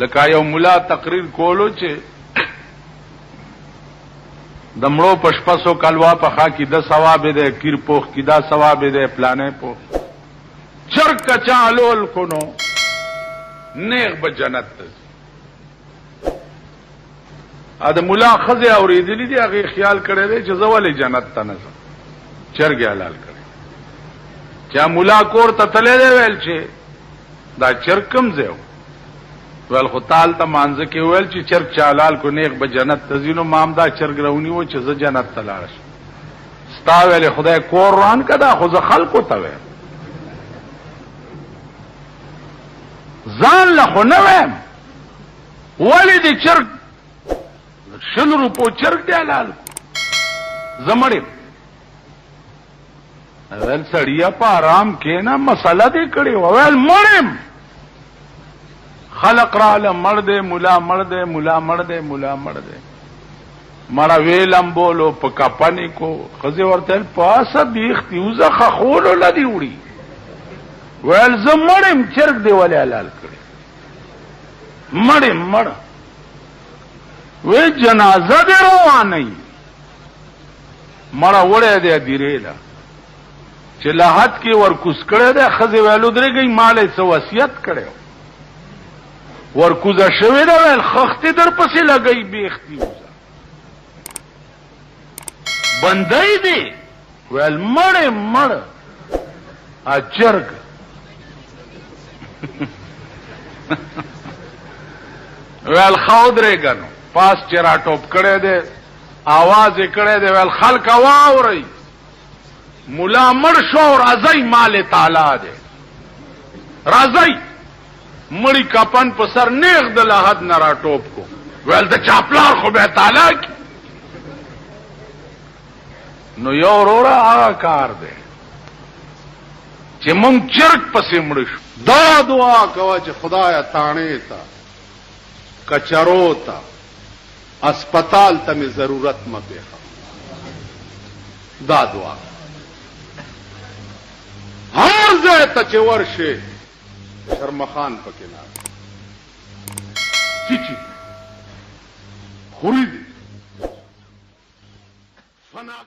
لکه یو مولا تقریر کولو چې د مړو په شپه سو کلوا پخا کې د ثواب دی کیر پوخ کې دا ثواب دی پلانې پوخ چرګ کچا لول کونو نیغ به جنت ته ا د مولا خزه اوریدلی دی هغه خیال کړی دی چې زه ولې جنت ته نه ځم چرګ حلال کړی چا مولا کور ته تللی دی ویل چې دا چرګ کم ځای ویل خو تال ته مانځه کې ویل چې چرګ چا حلال کو نیغ به جنت ته ځي نو مام دا چرګ راونی و چې زه جنت ته لاړ شم ستا ویلې خدای کور روان کدا خو زه خلکو ته ویم ځان له خو نه ویم ولې دې چرګ 100 روپو چرګ دی حلال زمړې ویل سړیا په آرام کې نه مسله دې کړې ویل مړم خلق را له مړ دې مولا مړ دې مولا مړ دې مولا مړ دې مړه ویلم بولو په کپنې کو خزه ورته پاسه دیخ تیوزه خخول لدی وړي ویل زمړم چرګ دی ولې حلال کړې مړم مړ وی جنازه دی روانه مړه وړه دی دیریلا چې لحد کې ورکوس کړه ده خزه ویلو درګي مال څه وصیت کړو ورکوزه شوی ده ول خخت در پسې لګي بیختی بندای دی ول مړ مړ اجرګ ول خودره غنو پاس چرا ټوپ کړه ده आवाज کړه ده ول خلک واوري مولا مړ شو راځي مال تعالی ده راځي مړی کپن په سر نیغ د لحد نه را ټوپ کو ول د چاپلار خو به تعالی نو یو وروړه هغه کار ده چې مونږ چرګ پسې مړ شو دا دعا کوه چې خدایا تانه تا کچرو تا اسپیټال ته می ضرورت مته دا دعا هر ځای ته چې ورشه شرمخان پکې نه چی خوري دي فنا